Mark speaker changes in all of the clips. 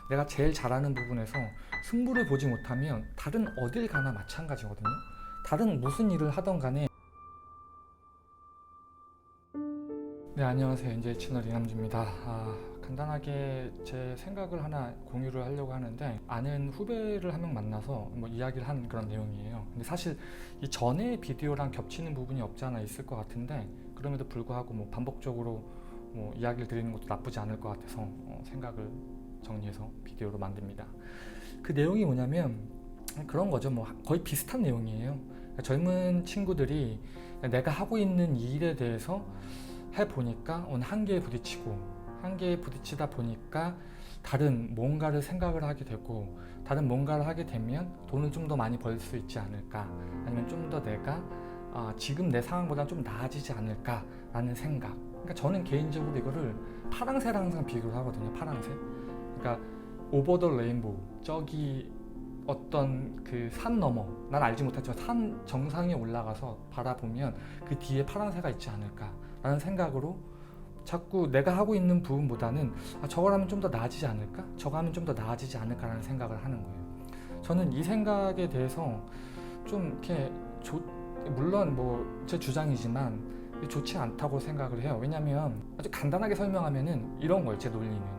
Speaker 1: 내가 제일 잘하는 부분에서 승부를 보지 못하면 다른 어딜 가나 마찬가지거든요. 다른 무슨 일을 하던 간에. 네, 안녕하세요. NJ 채널 이남주입니다. 간단하게 제 생각을 하나 공유를 하려고 하는데, 아는 후배를 한 명 만나서 이야기를 한 그런 내용이에요. 근데 사실 이 전에 비디오랑 겹치는 부분이 없지 않아 있을 것 같은데, 그럼에도 불구하고 반복적으로 이야기를 드리는 것도 나쁘지 않을 것 같아서 생각을 정리해서 비디오로 만듭니다. 그 내용이 뭐냐면 그런 거죠. 거의 비슷한 내용이에요. 젊은 친구들이 내가 하고 있는 일에 대해서 해보니까 한계에 부딪히다 보니까 다른 뭔가를 생각을 하게 되고, 다른 뭔가를 하게 되면 돈을 좀 더 많이 벌 수 있지 않을까, 아니면 좀 더 내가 지금 내 상황보다 좀 나아지지 않을까라는 생각. 그러니까 저는 개인적으로 이거를 파랑새랑 항상 비교를 하거든요. 파랑새. 그러니까 오버 더 레인보우, 저기 어떤 그 산 너머, 난 알지 못하지만 산 정상에 올라가서 바라보면 그 뒤에 파란새가 있지 않을까라는 생각으로 자꾸 내가 하고 있는 부분보다는 저걸 하면 좀 더 나아지지 않을까? 저거 하면 좀 더 나아지지 않을까라는 생각을 하는 거예요. 저는 이 생각에 대해서 좀 이렇게 물론 제 주장이지만 좋지 않다고 생각을 해요. 왜냐면 아주 간단하게 설명하면은 이런 거예요. 제 논리는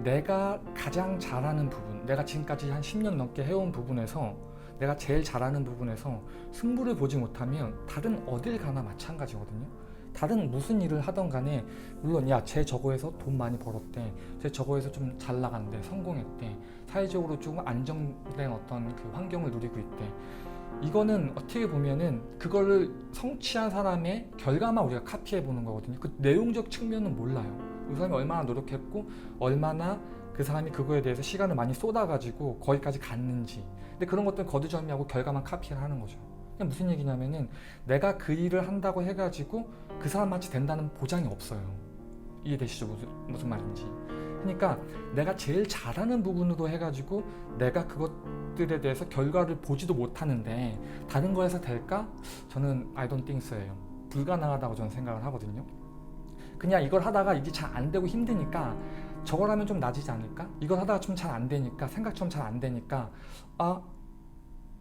Speaker 1: 내가 가장 잘하는 부분, 내가 지금까지 한 10년 넘게 해온 부분에서, 내가 제일 잘하는 부분에서 승부를 보지 못하면 다른 어딜 가나 마찬가지거든요. 다른 무슨 일을 하던 간에, 물론 쟤 저거에서 돈 많이 벌었대, 쟤 저거에서 좀 잘 나간대, 성공했대, 사회적으로 조금 안정된 어떤 그 환경을 누리고 있대. 이거는 어떻게 보면은 그거를 성취한 사람의 결과만 우리가 카피해 보는 거거든요. 그 내용적 측면은 몰라요. 그 사람이 얼마나 노력했고, 얼마나 그 사람이 그거에 대해서 시간을 많이 쏟아가지고 거기까지 갔는지. 근데 그런 것들은 거두절미하고 결과만 카피를 하는 거죠. 그냥 무슨 얘기냐면은 내가 그 일을 한다고 해가지고 그 사람같이 된다는 보장이 없어요. 이해되시죠? 무슨 말인지. 그러니까 내가 제일 잘하는 부분으로 해가지고 내가 그것들에 대해서 결과를 보지도 못하는데 다른 거에서 될까? 저는 I don't think so예요. 불가능하다고 저는 생각을 하거든요. 그냥 이걸 하다가 이게 잘 안 되고 힘드니까 저걸 하면 좀 나아지지 않을까? 이걸 하다가 좀 잘 안 되니까, 생각처럼 잘 안 되니까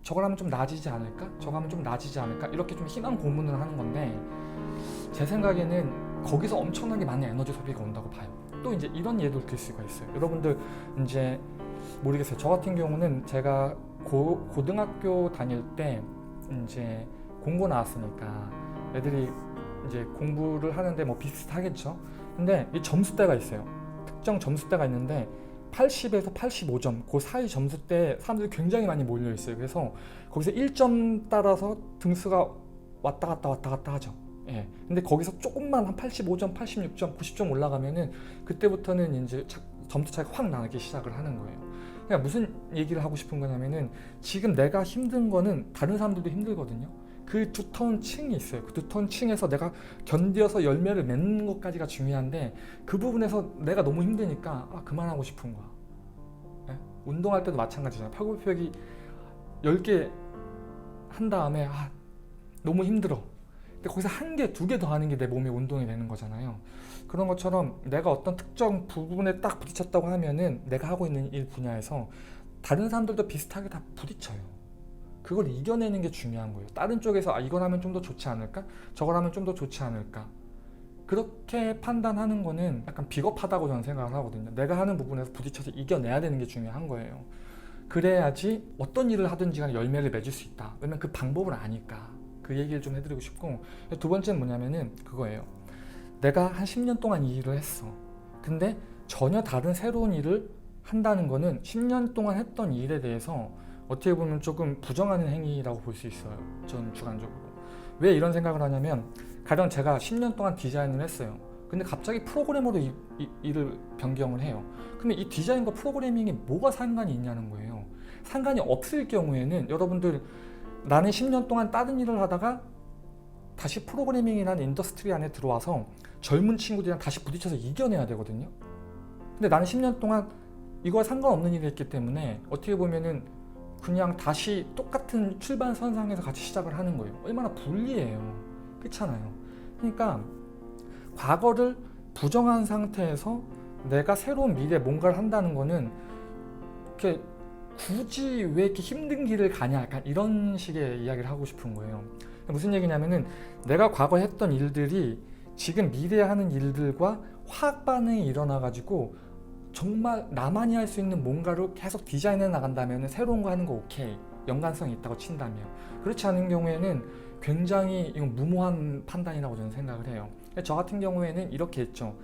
Speaker 1: 저걸 하면 좀 나아지지 않을까? 저거 하면 좀 나아지지 않을까? 이렇게 좀 희망 고문을 하는 건데, 제 생각에는 거기서 엄청나게 많은 에너지 소비가 온다고 봐요. 또 이제 이런 예도 들 수가 있어요. 여러분들 이제 모르겠어요. 저 같은 경우는 제가 고등학교 다닐 때 이제 공고 나왔으니까 애들이 이제 공부를 하는데 비슷하겠죠. 근데 이 점수대가 있어요. 특정 점수대가 있는데 80에서 85점 그 사이 점수대 사람들이 굉장히 많이 몰려 있어요. 그래서 거기서 1점 따라서 등수가 왔다 갔다 하죠. 예. 근데 거기서 조금만 한 85점, 86점, 90점 올라가면은 그때부터는 이제 점수 차이가 확 나기 시작을 하는 거예요. 그러니까 무슨 얘기를 하고 싶은 거냐면은 지금 내가 힘든 거는 다른 사람들도 힘들거든요. 그 두터운 층이 있어요. 그 두터운 층에서 내가 견뎌서 열매를 맺는 것까지가 중요한데, 그 부분에서 내가 너무 힘드니까 그만하고 싶은 거야. 예? 운동할 때도 마찬가지잖아요. 팔굽혀펴기 10개 한 다음에 너무 힘들어. 근데 거기서 1개, 2개 더 하는 게 내 몸에 운동이 되는 거잖아요. 그런 것처럼 내가 어떤 특정 부분에 딱 부딪혔다고 하면은 내가 하고 있는 일 분야에서 다른 사람들도 비슷하게 다 부딪혀요. 그걸 이겨내는 게 중요한 거예요. 다른 쪽에서 이걸 하면 좀 더 좋지 않을까? 저걸 하면 좀 더 좋지 않을까? 그렇게 판단하는 거는 약간 비겁하다고 저는 생각을 하거든요. 내가 하는 부분에서 부딪혀서 이겨내야 되는 게 중요한 거예요. 그래야지 어떤 일을 하든지 간에 열매를 맺을 수 있다. 왜냐면 그 방법을 아니까. 그 얘기를 좀 해드리고 싶고, 두 번째는 뭐냐면은 그거예요. 내가 한 10년 동안 이 일을 했어. 근데 전혀 다른 새로운 일을 한다는 거는 10년 동안 했던 일에 대해서 어떻게 보면 조금 부정하는 행위라고 볼 수 있어요. 전 주관적으로. 왜 이런 생각을 하냐면, 가령 제가 10년 동안 디자인을 했어요. 근데 갑자기 프로그래머로 일을 변경을 해요. 그러면 이 디자인과 프로그래밍이 뭐가 상관이 있냐는 거예요. 상관이 없을 경우에는 여러분들, 나는 10년 동안 다른 일을 하다가 다시 프로그래밍이라는 인더스트리 안에 들어와서 젊은 친구들이랑 다시 부딪혀서 이겨내야 되거든요. 근데 나는 10년 동안 이거와 상관없는 일을 했기 때문에 어떻게 보면은 그냥 다시 똑같은 출발선상에서 같이 시작을 하는 거예요. 얼마나 불리해요. 그렇잖아요. 그러니까 과거를 부정한 상태에서 내가 새로운 미래에 뭔가를 한다는 거는 이렇게 굳이 왜 이렇게 힘든 길을 가냐, 약간 이런 식의 이야기를 하고 싶은 거예요. 무슨 얘기냐면은 내가 과거에 했던 일들이 지금 미래에 하는 일들과 화학 반응이 일어나 가지고 정말 나만이 할 수 있는 뭔가로 계속 디자인해 나간다면 새로운 거 하는 거 오케이, 연관성이 있다고 친다면, 그렇지 않은 경우에는 굉장히 이건 무모한 판단이라고 저는 생각을 해요. 저 같은 경우에는 이렇게 했죠.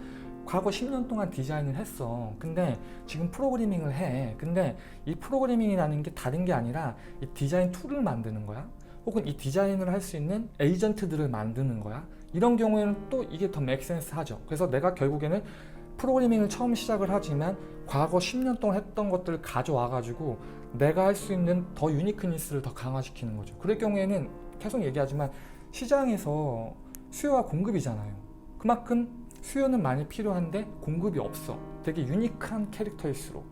Speaker 1: 과거 10년 동안 디자인을 했어. 근데 지금 프로그래밍을 해. 근데 이 프로그래밍이라는 게 다른 게 아니라 이 디자인 툴을 만드는 거야. 혹은 이 디자인을 할 수 있는 에이전트들을 만드는 거야. 이런 경우에는 또 이게 더 맥센스 하죠. 그래서 내가 결국에는 프로그래밍을 처음 시작을 하지만 과거 10년 동안 했던 것들을 가져와 가지고 내가 할 수 있는 더 유니크니스를 더 강화시키는 거죠. 그럴 경우에는 계속 얘기하지만 시장에서 수요와 공급이잖아요. 그만큼 수요는 많이 필요한데 공급이 없어. 되게 유니크한 캐릭터일수록.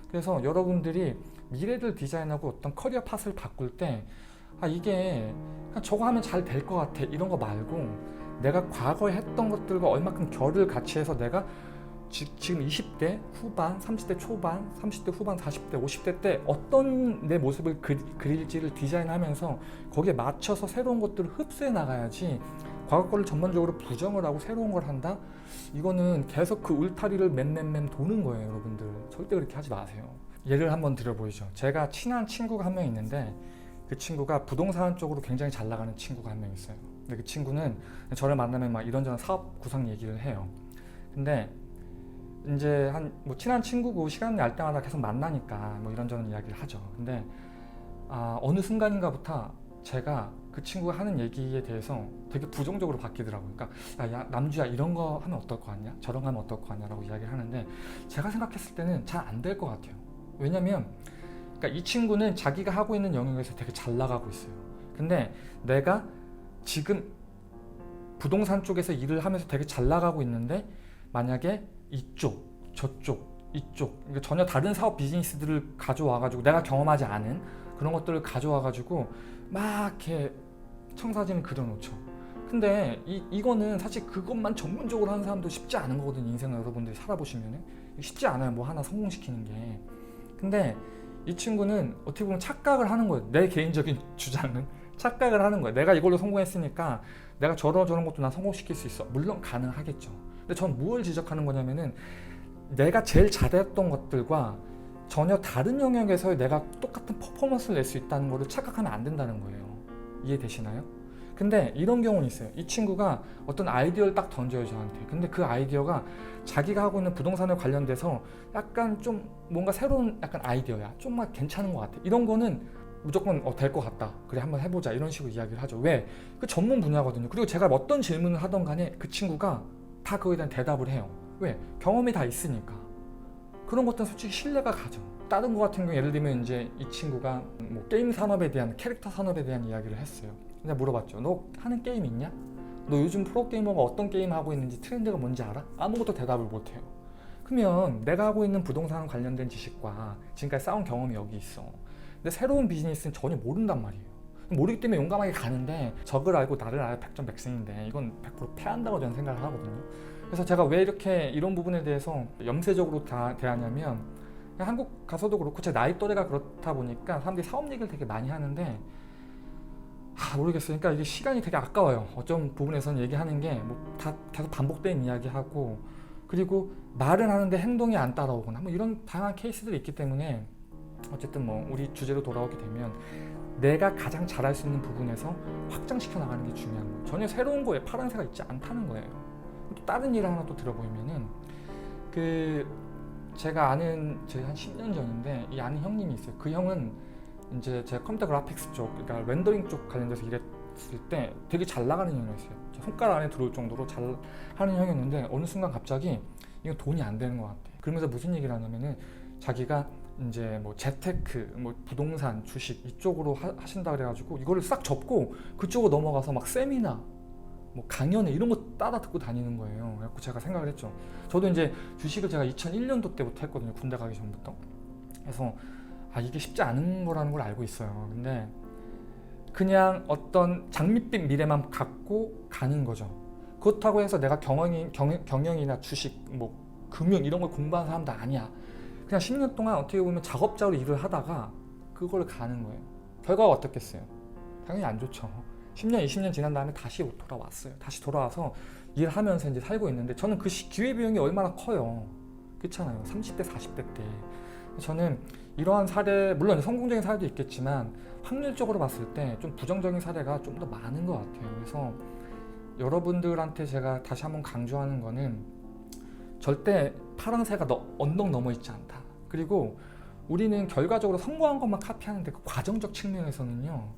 Speaker 1: 그래서 여러분들이 미래를 디자인하고 어떤 커리어 팟을 바꿀 때 이게 저거 하면 잘 될 것 같아, 이런 거 말고 내가 과거에 했던 것들과 얼마큼 결을 같이 해서 내가 지금 20대 후반, 30대 초반, 30대 후반, 40대, 50대 때 어떤 내 모습을 그릴지를 디자인하면서 거기에 맞춰서 새로운 것들을 흡수해 나가야지, 과거 거를 전반적으로 부정을 하고 새로운 걸 한다? 이거는 계속 그 울타리를 맴 도는 거예요. 여러분들 절대 그렇게 하지 마세요. 예를 한번 들어보이죠. 제가 친한 친구가 한 명 있는데 그 친구가 부동산 쪽으로 굉장히 잘 나가는 친구가 한 명 있어요. 근데 그 친구는 저를 만나면 막 이런저런 사업 구상 얘기를 해요. 근데 이제 뭐 친한 친구고 시간이 날 때마다 계속 만나니까 뭐 이런저런 이야기를 하죠. 근데 어느 순간인가부터 제가 그 친구가 하는 얘기에 대해서 되게 부정적으로 바뀌더라고요. 그러니까 야 남주야, 이런 거 하면 어떨 것 같냐, 저런 거 하면 어떨 것 같냐라고 이야기를 하는데 제가 생각했을 때는 잘 안 될 것 같아요. 왜냐면 그러니까 이 친구는 자기가 하고 있는 영역에서 되게 잘 나가고 있어요. 근데 내가 지금 부동산 쪽에서 일을 하면서 되게 잘 나가고 있는데 만약에 이쪽, 저쪽, 이쪽, 그러니까 전혀 다른 사업 비즈니스들을 가져와가지고 내가 경험하지 않은 그런 것들을 가져와가지고 막 이렇게 청사진을 그려놓죠. 근데 이거는 사실 그것만 전문적으로 하는 사람도 쉽지 않은 거거든요. 인생을 여러분들이 살아보시면은 쉽지 않아요. 뭐 하나 성공시키는 게. 근데 이 친구는 어떻게 보면 착각을 하는 거예요. 내 개인적인 주장은 착각을 하는 거예요. 내가 이걸로 성공했으니까 내가 저런 것도 난 성공시킬 수 있어. 물론 가능하겠죠. 근데 전 무엇을 지적하는 거냐면은 내가 제일 잘했던 것들과 전혀 다른 영역에서 내가 똑같은 퍼포먼스를 낼 수 있다는 거를 착각하면 안 된다는 거예요. 이해되시나요? 근데 이런 경우는 있어요. 이 친구가 어떤 아이디어를 딱 던져요, 저한테. 근데 그 아이디어가 자기가 하고 있는 부동산에 관련돼서 약간 좀 뭔가 새로운 약간 아이디어야. 좀만 괜찮은 것 같아. 이런 거는 무조건 될 것 같다. 그래, 한번 해보자. 이런 식으로 이야기를 하죠. 왜? 그 전문 분야거든요. 그리고 제가 어떤 질문을 하던 간에 그 친구가 다 그거에 대한 대답을 해요. 왜? 경험이 다 있으니까. 그런 것들은 솔직히 신뢰가 가죠. 다른 거 같은 경우 예를 들면 이제 이 친구가 뭐 게임 산업에 대한, 캐릭터 산업에 대한 이야기를 했어요. 근데 물어봤죠. 너 하는 게임 있냐? 너 요즘 프로게이머가 어떤 게임 하고 있는지, 트렌드가 뭔지 알아? 아무것도 대답을 못해요. 그러면 내가 하고 있는 부동산 관련된 지식과 지금까지 쌓은 경험이 여기 있어. 근데 새로운 비즈니스는 전혀 모른단 말이에요. 모르기 때문에 용감하게 가는데 적을 알고 나를 알아 백전백승인데 이건 100% 패한다고 저는 생각을 하거든요. 그래서 제가 왜 이렇게 이런 부분에 대해서 염세적으로 대하냐면, 한국 가서도 그렇고 제 나이 또래가 그렇다 보니까 사람들이 사업 얘기를 되게 많이 하는데 모르겠어요. 그러니까 이게 시간이 되게 아까워요. 어떤 부분에서는 얘기하는 게 뭐 다 계속 반복된 이야기하고, 그리고 말은 하는데 행동이 안 따라오거나 뭐 이런 다양한 케이스들이 있기 때문에 어쨌든 뭐 우리 주제로 돌아오게 되면 내가 가장 잘할 수 있는 부분에서 확장시켜 나가는 게 중요한 거예요. 전혀 새로운 거에 파란새가 있지 않다는 거예요. 또 다른 일을 하나 또 들어보면은 제가 아는, 제가 한 10년 전인데 이 아는 형님이 있어요. 그 형은 이제 제가 컴퓨터 그래픽스 쪽, 그러니까 렌더링 쪽 관련돼서 일했을 때 되게 잘 나가는 형이었어요. 손가락 안에 들어올 정도로 잘 하는 형이었는데 어느 순간 갑자기 이건 돈이 안 되는 것 같아. 그러면서 무슨 얘기를 하냐면은 자기가 이제 뭐 재테크, 뭐 부동산, 주식 이쪽으로 하신다 그래가지고 이거를 싹 접고 그쪽으로 넘어가서 막 세미나, 뭐 강연회 이런 거 따라 듣고 다니는 거예요. 그래서 제가 생각을 했죠. 저도 이제 주식을 제가 2001년도 때부터 했거든요. 군대 가기 전부터. 그래서 이게 쉽지 않은 거라는 걸 알고 있어요. 근데 그냥 어떤 장밋빛 미래만 갖고 가는 거죠. 그렇다고 해서 내가 경영이나 주식, 뭐 금융 이런 걸 공부하는 사람도 아니야. 그냥 10년 동안 어떻게 보면 작업자로 일을 하다가 그걸 가는 거예요. 결과가 어떻겠어요? 당연히 안 좋죠. 10년, 20년 지난 다음에 다시 돌아왔어요. 다시 돌아와서 일하면서 이제 살고 있는데 저는 그 기회비용이 얼마나 커요. 그렇잖아요. 30대, 40대 때. 저는 이러한 사례, 물론 성공적인 사례도 있겠지만 확률적으로 봤을 때 좀 부정적인 사례가 좀 더 많은 것 같아요. 그래서 여러분들한테 제가 다시 한번 강조하는 거는 절대 파랑새가 언덕 넘어 있지 않다. 그리고 우리는 결과적으로 성공한 것만 카피하는데 그 과정적 측면에서는요,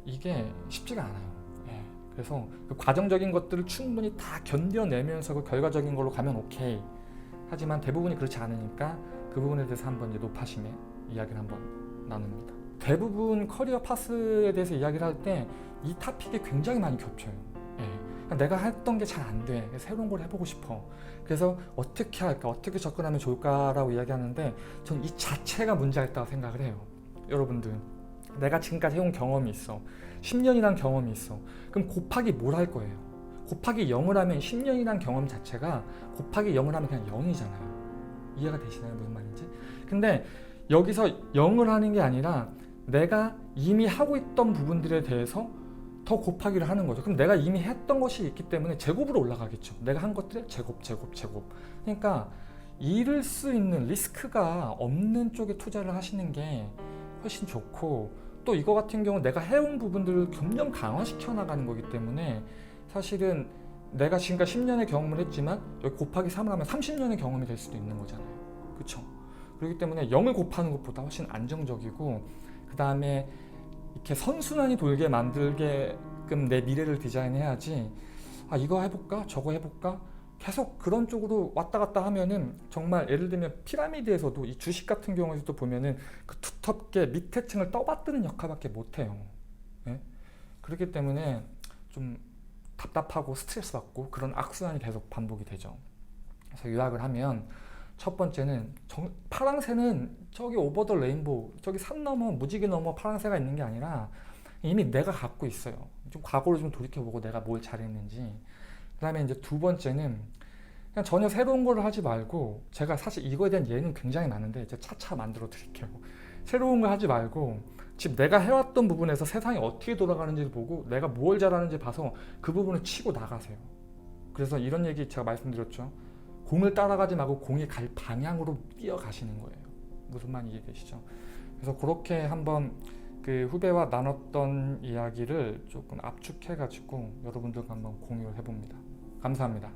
Speaker 1: 이게 쉽지가 않아요. 예. 그래서 그 과정적인 것들을 충분히 다 견뎌내면서 그 결과적인 걸로 가면 오케이. 하지만 대부분이 그렇지 않으니까 그 부분에 대해서 한번 이제 노파심에 이야기를 한번 나눕니다. 대부분 커리어 파스에 대해서 이야기를 할 때 이 토픽이 굉장히 많이 겹쳐요. 예. 내가 했던 게 잘 안 돼. 새로운 걸 해보고 싶어. 그래서 어떻게 할까? 어떻게 접근하면 좋을까라고 이야기하는데 저는 이 자체가 문제가 있다고 생각을 해요. 여러분들, 내가 지금까지 해온 경험이 있어. 10년이란 경험이 있어. 그럼 곱하기 뭘 할 거예요? 곱하기 0을 하면 10년이란 경험 자체가 곱하기 0을 하면 그냥 0이잖아요. 이해가 되시나요? 무슨 말인지? 근데 여기서 0을 하는 게 아니라 내가 이미 하고 있던 부분들에 대해서 더 곱하기를 하는 거죠. 그럼 내가 이미 했던 것이 있기 때문에 제곱으로 올라가겠죠. 내가 한 것들의 제곱. 그러니까 잃을 수 있는 리스크가 없는 쪽에 투자를 하시는 게 훨씬 좋고, 또 이거 같은 경우 내가 해온 부분들을 점점 강화시켜 나가는 거기 때문에 사실은 내가 지금까지 10년의 경험을 했지만 여기 곱하기 3을 하면 30년의 경험이 될 수도 있는 거잖아요. 그렇죠? 그렇기 때문에 0을 곱하는 것보다 훨씬 안정적이고, 그 다음에 이렇게 선순환이 돌게 만들게끔 내 미래를 디자인해야지, 이거 해볼까? 저거 해볼까? 계속 그런 쪽으로 왔다 갔다 하면은 정말 예를 들면 피라미드에서도 이 주식 같은 경우에서도 보면은 그 두텁게 밑에 층을 떠받드는 역할밖에 못해요. 예? 그렇기 때문에 좀 답답하고 스트레스 받고 그런 악순환이 계속 반복이 되죠. 그래서 요약을 하면 첫 번째는 파랑새는 저기 오버 더 레인보우, 저기 산 넘어 무지개 넘어 파랑새가 있는 게 아니라 이미 내가 갖고 있어요. 좀 과거를 좀 돌이켜보고 내가 뭘 잘했는지. 그 다음에 이제 두 번째는 그냥 전혀 새로운 걸 하지 말고, 제가 사실 이거에 대한 예는 굉장히 많은데 이제 차차 만들어 드릴게요. 새로운 거 하지 말고 지금 내가 해왔던 부분에서 세상이 어떻게 돌아가는지를 보고 내가 뭘 잘하는지 봐서 그 부분을 치고 나가세요. 그래서 이런 얘기 제가 말씀드렸죠. 공을 따라가지 말고 공이 갈 방향으로 뛰어가시는 거예요. 무슨 말인지 이해되시죠? 그래서 그렇게 한번 그 후배와 나눴던 이야기를 조금 압축해가지고 여러분들과 한번 공유를 해봅니다. 감사합니다.